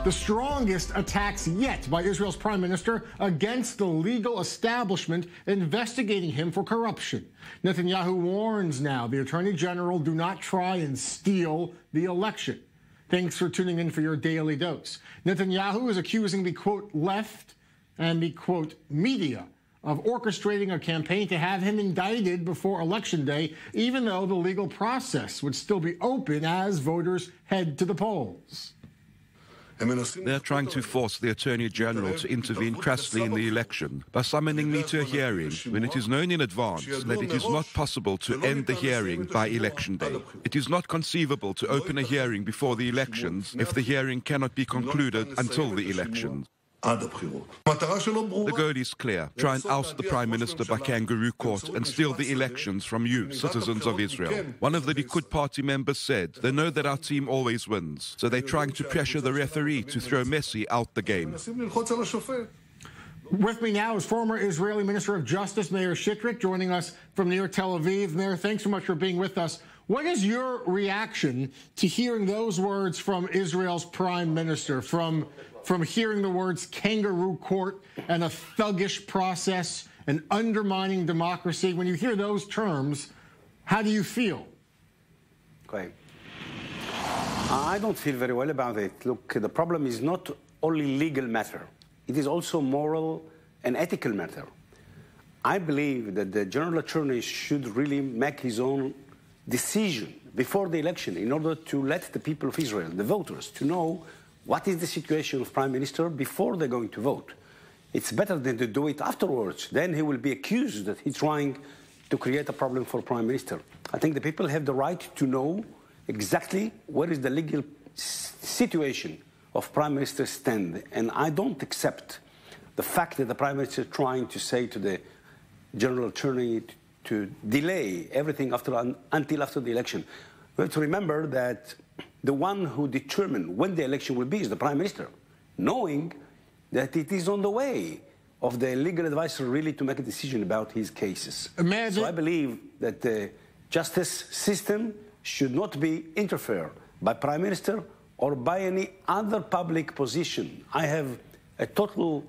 the strongest attacks yet by Israel's Prime Minister against the legal establishment investigating him for corruption. Netanyahu warns now the Attorney General do not try and steal the election. Thanks for tuning in for your daily dose. Netanyahu is accusing the, quote, left and the, quote, media of orchestrating a campaign to have him indicted before Election Day, even though the legal process would still be open as voters head to the polls. They're trying to force the Attorney General to intervene crassly in the election by summoning me to a hearing when it is known in advance that it is not possible to end the hearing by Election Day. It is not conceivable to open a hearing before the elections if the hearing cannot be concluded until the elections. The goal is clear. Try and oust the Prime Minister by kangaroo court and steal the elections from you, citizens of Israel. One of the Likud party members said they know that our team always wins, so they're trying to pressure the referee to throw Messi out the game. With me now is former Israeli Minister of Justice, Meir Shitrit, joining us from near Tel Aviv. Meir, thanks so much for being with us. What is your reaction to hearing those words from Israel's Prime Minister, from hearing the words kangaroo court and a thuggish process and undermining democracy? When you hear those terms, how do you feel? Okay. I don't feel very well about it. Look, the problem is not only legal matter. It is also moral and ethical matter. I believe that the General Attorney should really make his own decision before the election in order to let the people of Israel, the voters, to know what is the situation of Prime Minister before they're going to vote. It's better than to do it afterwards. Then he will be accused that he's trying to create a problem for Prime Minister. I think the people have the right to know exactly what is the legal situation of Prime Minister stand. And I don't accept the fact that the Prime Minister is trying to say to the General Attorney to delay everything until after the election. We have to remember that the one who determines when the election will be is the Prime Minister, knowing that it is on the way of the legal advisor really to make a decision about his cases. So I believe that the justice system should not be interfered by Prime Minister or by any other public position. I have a total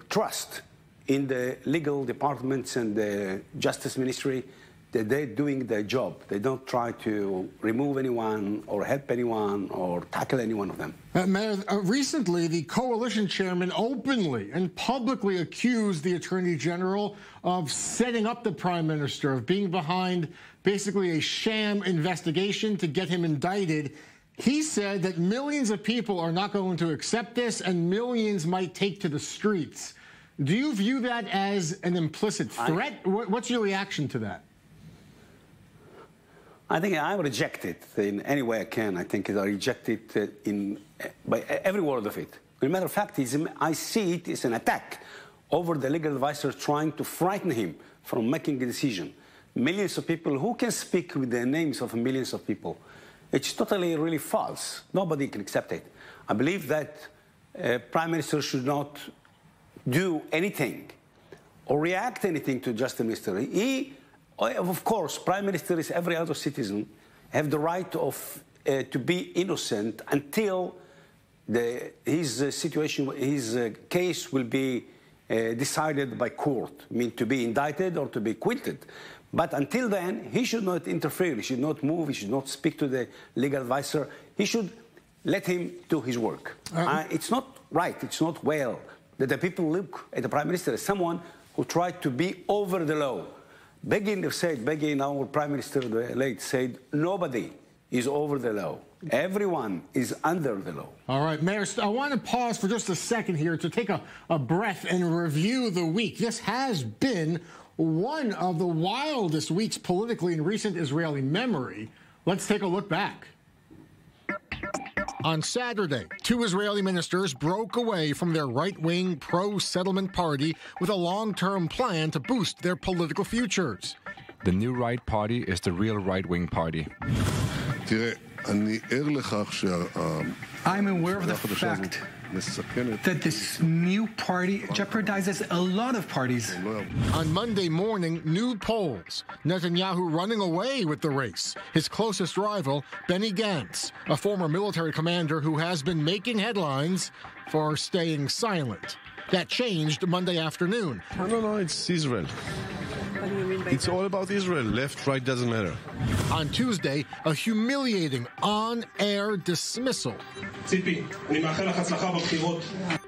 trust in the legal departments and the Justice Ministry that they're doing their job. They don't try to remove anyone or help anyone or tackle any one of them. Mayor, recently the coalition chairman openly and publicly accused the Attorney General of setting up the Prime Minister, of being behind basically a sham investigation to get him indicted. He said that millions of people are not going to accept this and millions might take to the streets. Do you view that as an implicit threat? What's your reaction to that? I think I reject it in any way I can. I think I reject it by every word of it. As a matter of fact, I see it as an attack over the legal advisor trying to frighten him from making a decision. Millions of people, who can speak with the names of millions of people? It's totally really false. Nobody can accept it. I believe that Prime Minister should not do anything or react anything to Justice Minister. Of course, Prime Minister is every other citizen have the right to be innocent until his case will be decided by court. I mean, to be indicted or to be acquitted. But until then, he should not interfere. He should not move. He should not speak to the legal advisor. He should let him do his work. It's not right. It's not well that the people look at the Prime Minister as someone who tried to be over the law. Begin, our Prime Minister, the late, said, nobody is over the law. Everyone is under the law. All right, Mayor, I want to pause for just a second here to take a breath and review the week. This has been one of the wildest weeks politically in recent Israeli memory. Let's take a look back. On Saturday, two Israeli ministers broke away from their right-wing pro-settlement party with a long-term plan to boost their political futures. The new right party is the real right-wing party. I'm aware of the fact that this new party jeopardizes a lot of parties. On Monday morning, new polls. Netanyahu running away with the race. His closest rival, Benny Gantz, a former military commander who has been making headlines for staying silent. That changed Monday afternoon. No, it's Israel. It's all about Israel. Left, right, doesn't matter. On Tuesday, a humiliating on-air dismissal.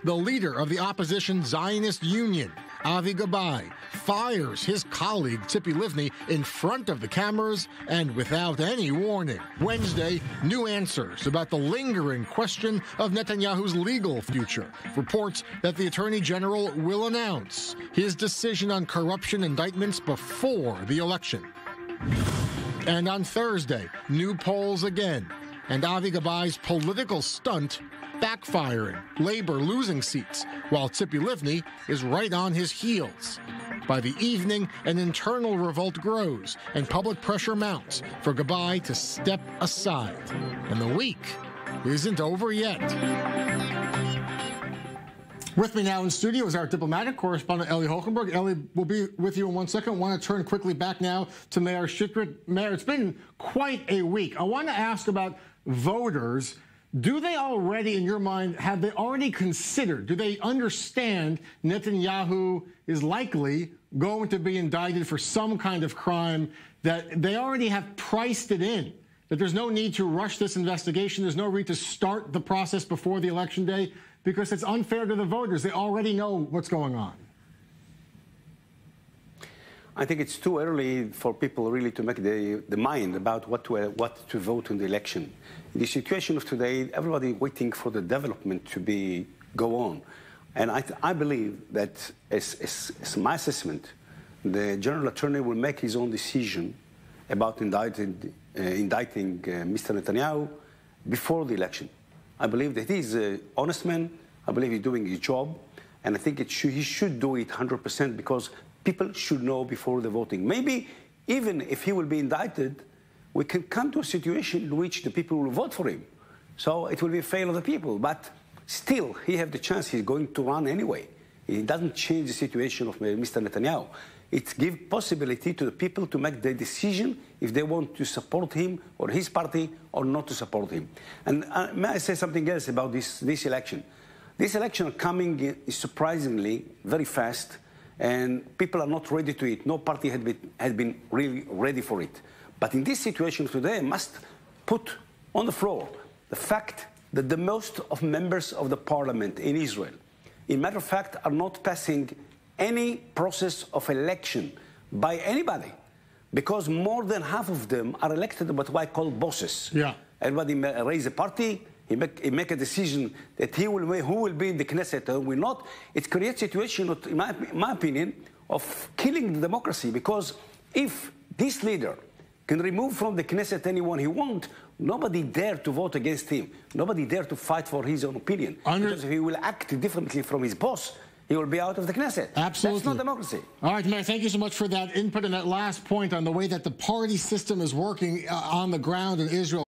The leader of the opposition Zionist Union, Avi Gabai, fires his colleague Tzipi Livni in front of the cameras and without any warning. Wednesday, new answers about the lingering question of Netanyahu's legal future. Reports that the Attorney General will announce his decision on corruption indictments before the election. And on Thursday, new polls again, and Avi Gabai's political stunt backfiring, Labor losing seats, while Tzipi Livni is right on his heels. By the evening, an internal revolt grows and public pressure mounts for Gabai to step aside. And the week isn't over yet. With me now in studio is our diplomatic correspondent, Eli Hochenberg. Eli will be with you in 1 second. I want to turn quickly back now to Meir Shitrit. Meir, it's been quite a week. I want to ask about voters. Do they already, in your mind, have they already considered, do they understand Netanyahu is likely going to be indicted for some kind of crime, that they already have priced it in, that there's no need to rush this investigation, there's no need to start the process before the election day, because it's unfair to the voters. They already know what's going on. I think it's too early for people really to make the mind about what to vote in the election. In the situation of today, everybody waiting for the development to go on. And I believe that, as my assessment, the General Attorney will make his own decision about indicting Mr. Netanyahu before the election. I believe that he's an honest man. I believe he's doing his job. And I think he should do it 100% because people should know before the voting. Maybe even if he will be indicted, we can come to a situation in which the people will vote for him. So it will be a fail of the people. But still, he has the chance. He's going to run anyway. It doesn't change the situation of Mr. Netanyahu. It gives possibility to the people to make the decision if they want to support him or his party or not to support him. And may I say something else about this election? This election coming is surprisingly very fast, and people are not ready to it. No party had been really ready for it. But in this situation today, I must put on the floor the fact that the most of members of the parliament in Israel, in matter of fact, are not passing any process of election by anybody, because more than half of them are elected by what I call bosses. Yeah. Everybody raise a party, he make a decision that who will be in the Knesset and who will not. It creates a situation, in my opinion, of killing the democracy, because if this leader can remove from the Knesset anyone he wants, nobody dare to vote against him. Nobody dare to fight for his own opinion. Because if he will act differently from his boss, he will be out of the Knesset. Absolutely. That's not democracy. All right, Meir, thank you so much for that input and that last point on the way that the party system is working on the ground in Israel.